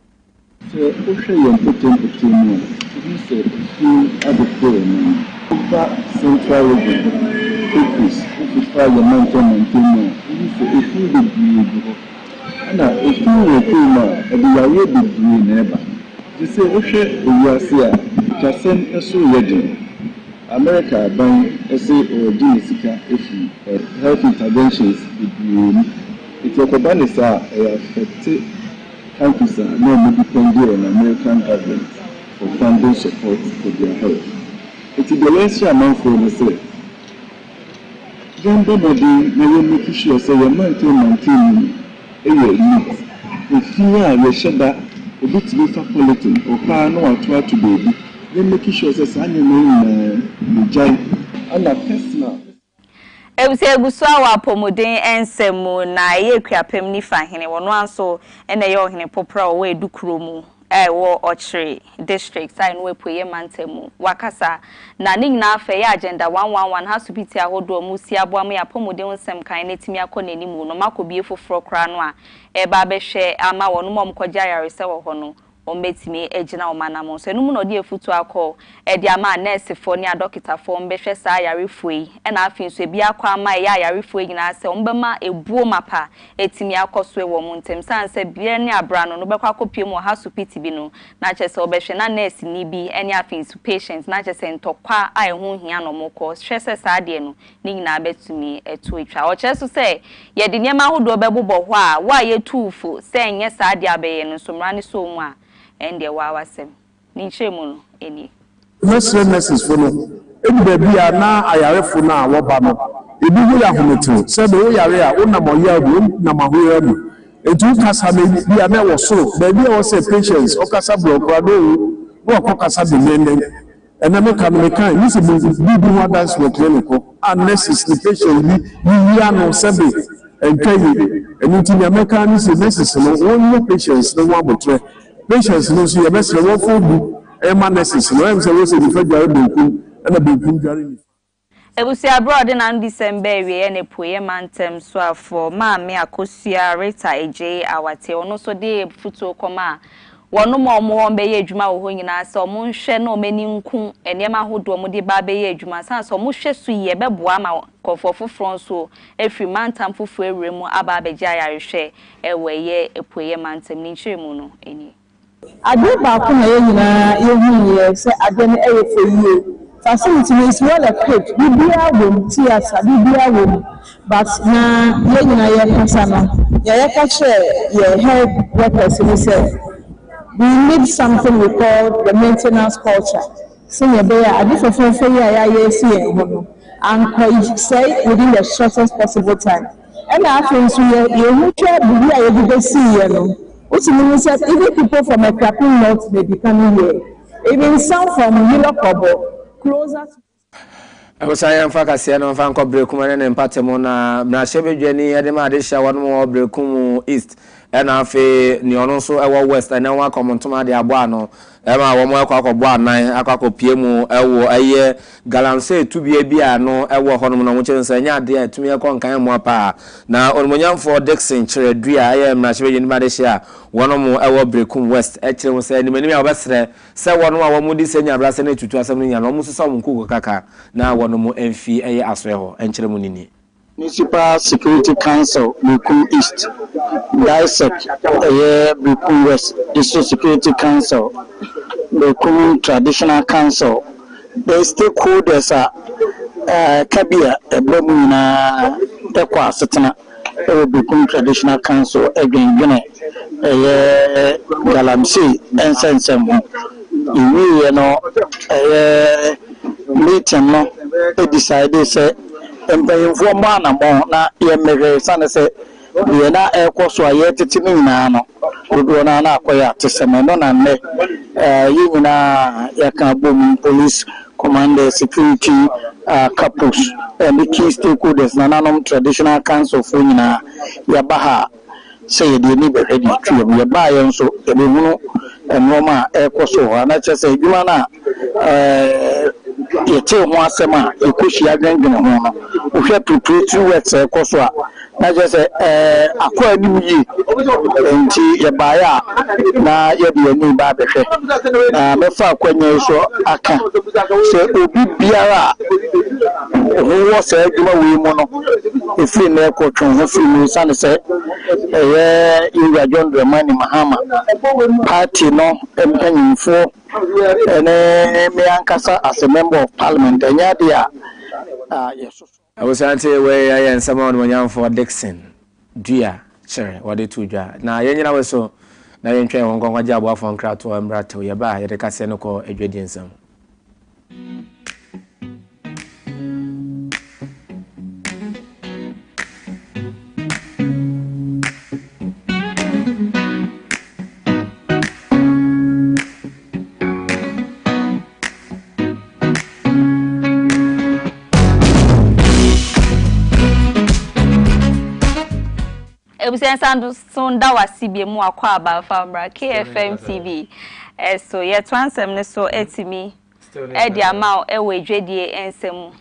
so o hwe yo potem no he said he adopted Central region, focus, if you maintain, if you be and if you will came out, and you are able to do never. You say, okay, we are here, just send us so ready. America buying SA or Genesika if health interventions if your companies are affected countries are not dependent on American government for funding support for their health. It's the last amount for the state. Gamba body, na you make sure say you maintain neat. If you are your shedder, a bit before politin, or car no one try to baby, then make sure say I know giant and a personal. Ebusia Fosuah Apomodin ensemu na ye kuapem ni fahene wono anso ene ye ohene popra o we dukromu wo ochre district sai no epoye mantemu wakasa na ni nyina afa ye agenda 111 hasupiti ahodo mu si aboam ya Apomodin nsem kan netimi akọ nanimu no makobie foforo kra no a eba behwe ama wono mom kọja yarese wo ho no ometimi ejina omanamo so enum no de efutu akọ edi ama nurse fo ni adokita fo mbehwe sa yarefoi na afin so ebi akọ ama ya yarefoi nyina se ombema ebuo mapa etimi akọso e wo mu ntem sanse bia ni abra no bekọ akọpie mu ha supiti bi no na chese obehwe na nurse ni bi eni afin su patient na chese ntokwa a ehu hia no mokọ hwese sa de no ni nyina betumi etu etwa o chese se ye de niam ahodo bebobọ ho a wa ye tuufo se enye sa de abeye no so mra ni so mu a ende wawasem ni nchemu no eni messages for no ebi bia na ayarefo na woba no ebi hu ya hometo se be wo yare a wona moya bi na mahoya bi etu kasa bia na wo so bia wo say patience o kasa bloko ado wo ko kasa de nene ena me kan ni se bi ho dance wo clinical and nurses the patient bi ya no sebe enkayi eni ti America ni se nurses no won patients no wa botre patients no so yebesre wo fodu emanesis no em se wo se difagare beku na beku gare ni Ebusia abroad na December we na poye mantem so afọ maame akosua Rita eje awate ono so de futu koma wono mo be ye adwuma wo nyina se omo nhwe na omani nku enema hodo mo de ba be ye adwuma san so mo hwe so ye beboa ma kofofo fronso efri mantam fufu ewremu aba beja yarehwe ewe ye epoye mantem ni nchemu no eni ade ba ko na ye nyina ye hu ye se ade ne eyefo facility is well equipped bibia wom theater bibia wom but na ye nyina ye kasa no ye ka share ye help workers in say we need something we call the maintenance culture. So you be a different for ya see and say within the shortest possible time. And I think so you will see which means that even people from a crapping north may be coming here. Even some from Europe closer to I was saying, Fakasi, and Fanco Brekum and Patemona, Nashebe Jenny, Edema Adisha, one more Brekum East, and Afe, Nionoso, Ewa West, and now come to my Diabuano, Emma, one more cock of 9, Akako Piemu, Ewo, a year, Galamse, to be a beer, no, Ewa Honor, which is a year, dear, to me a conca pa. Now, on Moyan for Dixon, Cheredria, I am Nashebe in Madisha, one more Ewa Brekum West, actually was saying, many of us say one more Moody Senior Brassene to assembly and almost some Kuka Kaka. Now, one more MFI Asreho, and Cheremonini. Municipal Security Council, Bukum East, DISEC, Bukum West, District Security Council, Bukum Traditional Council. The stakeholders are Kabia, Ebomina, Ekwa Satana, Bukum Traditional Council, again, Galamsi, and Sensem. You know, meeting, no, they decided, say, and by informal na ye mere sana se ye na ekoso aye titimi na odo na akoya tesemeno na ne yi na ya kan bom police commander security couples and the key stakeholders na nanom traditional council for nyina ya baha say de ni be ready to ye ba ye nso e be hunu enoma ekoso na chese adwuma na yete ho asema ekoshi agangana ho no ohwe preparatory works ekoso a na je se akọ anim yi enti ye baaya na ye de ani ba behwe na mefa akwanya so aka se obi biara ho wo se adwuma we mu no efi na ekotwe ho fi mu sane se Inga John Dramani Mahama party no empanyimfo ene me ankasa as a member of parliament enya dia yes I was saying we I someone when for Dixon Dia chere wade tudwa na yenyina we so na yentwe won kwa gya abo afon krato amrato ye ba ye de kase no ko adwadi nsam sense and soon that was CB mu akwa aba famra KFM TV. So yet ansem ne so etimi e dia ma e we dwedie ensem.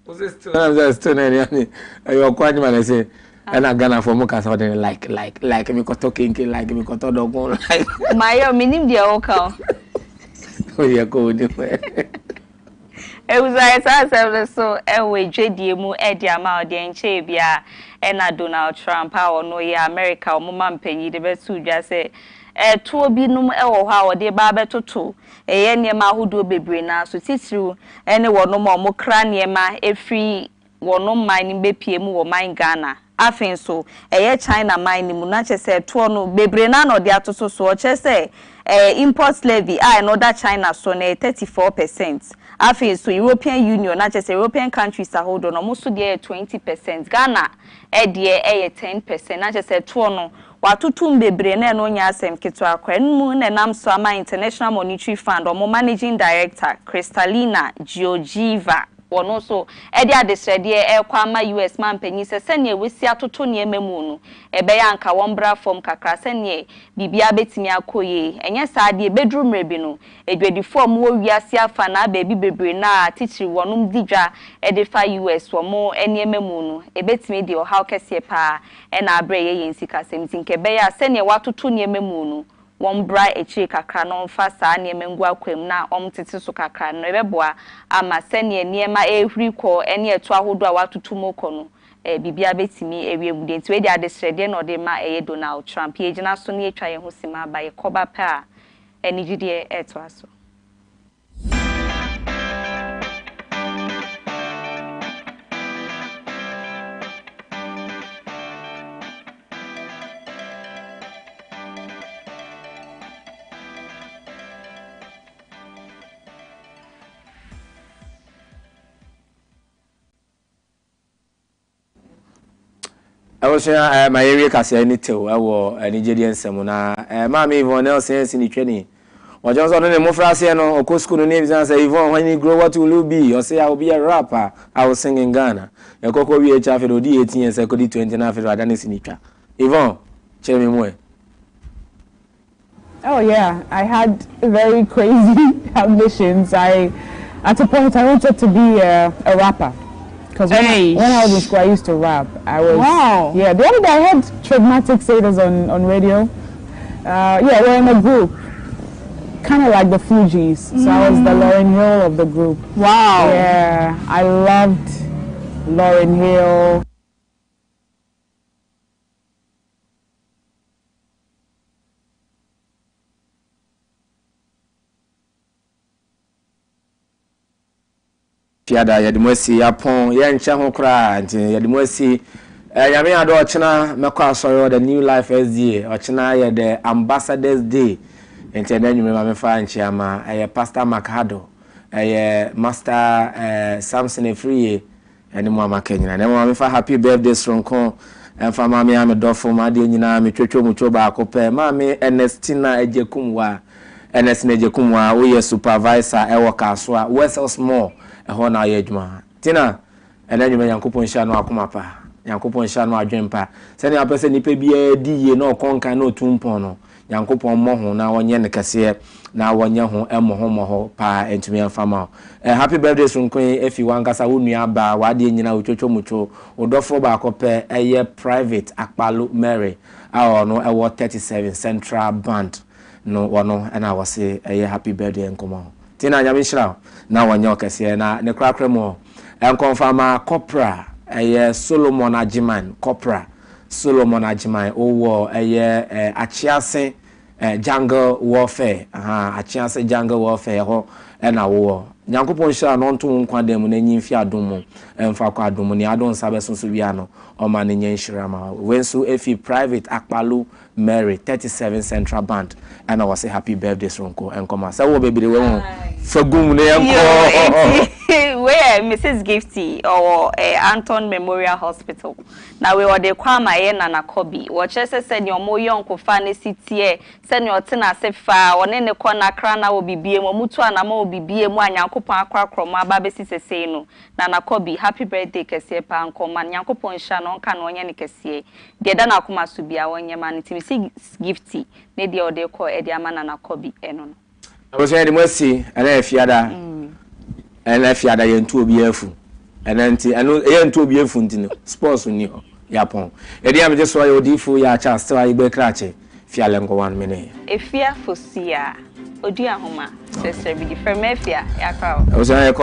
Was it still any your kwani man say and I gonna for muka so like me ko talking like me ko to dogon like my minim dia o ka. Oh yeah go dey. E was ansem so e we dwedie mu e dia ma de enche bia e na Donald Trump a ono ye America o mama mpanyi de be su dwa say tuo bi num e wo ha wo de ba betoto eye niema ahodo bebre na so titiru ene wonom omo kra niema efri wonom man bepie mu wo man Ghana afen so eye China man ni mu na chese tuo no bebre na no de atoso so chese import levy another China so na 34%. Afen so European Union na chese European countries ahodo no mo so de 20%. Ghana de 10% na chese tuo no watutum bebre na no nya asem keto akwa nmu na nam so ama International Monetary Fund omo managing director Kristalina Georgieva wono so edi adesrede kwa ma US man panyi se ne wesi atoto ne ememu no ebe ya nka wombra form kakra se ne bibia betimi akoye enye saade bedru mrebi no edwedi form wo wiase afa na ba bi bebre na teacher wonum digwa edifa US womo ene ememu no ebetimi de o how kese pa na abre ye yensika semti nkebe ya se ne watoto ne ememu no wombra echi kakra no mfa saa ne mengu akwam na omtete so kakra no ebeboa ama se ne niema ehuri ko ene eto ahodo a watoto moko no bibia betimi ewiemu nti we de adesrede no de ma eye Donald Trump ye gina so ne etwa ye ho sima ba ye koba pa eni gidie eto aso. I was my area kasi any tell I Nigerian semuna ma me Yvonne else in the training or just on the mofrase no or school name say Yvonne when you grow what will you be or say I will be a rapper I will sing in Ghana e koko we HF do 18 years I could 29 for Adani Sinitra Yvonne tell me more. Oh yeah, I had very crazy ambitions. At a point I wanted to be a rapper. Because when I was in school, I used to rap. Yeah, the other day I heard Traumatic say this on radio. Yeah, we're in a group, kind of like the Fugees. So I was the Lauryn Hill of the group. Wow. Yeah, I loved Lauryn Hill. Tiada yadimwesi yapon ye nche ho kra nti yadimwesi yame ado ochina mekọ asọrọ the New Life SDA ochina ye the Ambassadors Day nti enanyume ma mefa nche ama Pastor Makado Master Samson Efriye ene mo amakenyina ne mo mefa happy birthday stronko emfa ma me amedofo ma de nyina metwetwo mutwo ba akopɛ ma me Ernestina Ejekumwa wo ye supervisor ewo kaso a Wessel Small eho na ye adwuma tina enanyume Yankopɔn hia no akoma pa Yankopɔn hia no adwempa sɛ ne apɛsɛ nipa bia di ye na okonka na otumpon no Yankopɔn mmɔ na wonye ne kase na wonye ho emoho pa entumi afama happy birthday sunkun efi wankasa wo nua ba wade nyina otwotwo mucho odofo ba akopɛ eye private akpalo Mary a no ewo 37 Central Band no wono na wose eye happy birthday enkomo tina nyame hira na wonye okase na ne krakra mo enkonfama Corpora eye Solomon Ajiman Corpora Solomon Ajiman owo eye achiase jungle warfare achiase jungle warfare ho na wo Nyankopɔn hira no nto nkwa dem na nyimfi adom emfa kwa adom ni adon sabe sonso bia no o ma ne nyen hira ma wenso efi private akpalo Mary 37 Central Band and I was a happy birthday sonko and come say wo baby the we fagum ne enko where Mrs. Gifty or Anton Memorial Hospital. Now we were the Kwama na na Kobi. Watchers said your mo young kofane city, send your tina sefa, or nene corner crana will be BM, Mutua na mo be BM, one yankopa croma, babesi se no. Nana Kobi, happy birthday, Kessie Panko, man yankopon shannon can one yanikesie. The Dana Kuma Subia, one yamanity, Mrs. Gifty, maybe or they call Ediaman and Kobi, enon. I was saying, mercy, and if you had and if you had a to be a fool, and then I know a to be a fool, sports on you, Yapon. Ediam just why Odiyifo Yaw chance to I be cratchy, Fialango 1 minute. Afia Fosuah Oduahoma Sresrebidi from Afia Yakao. I was saying,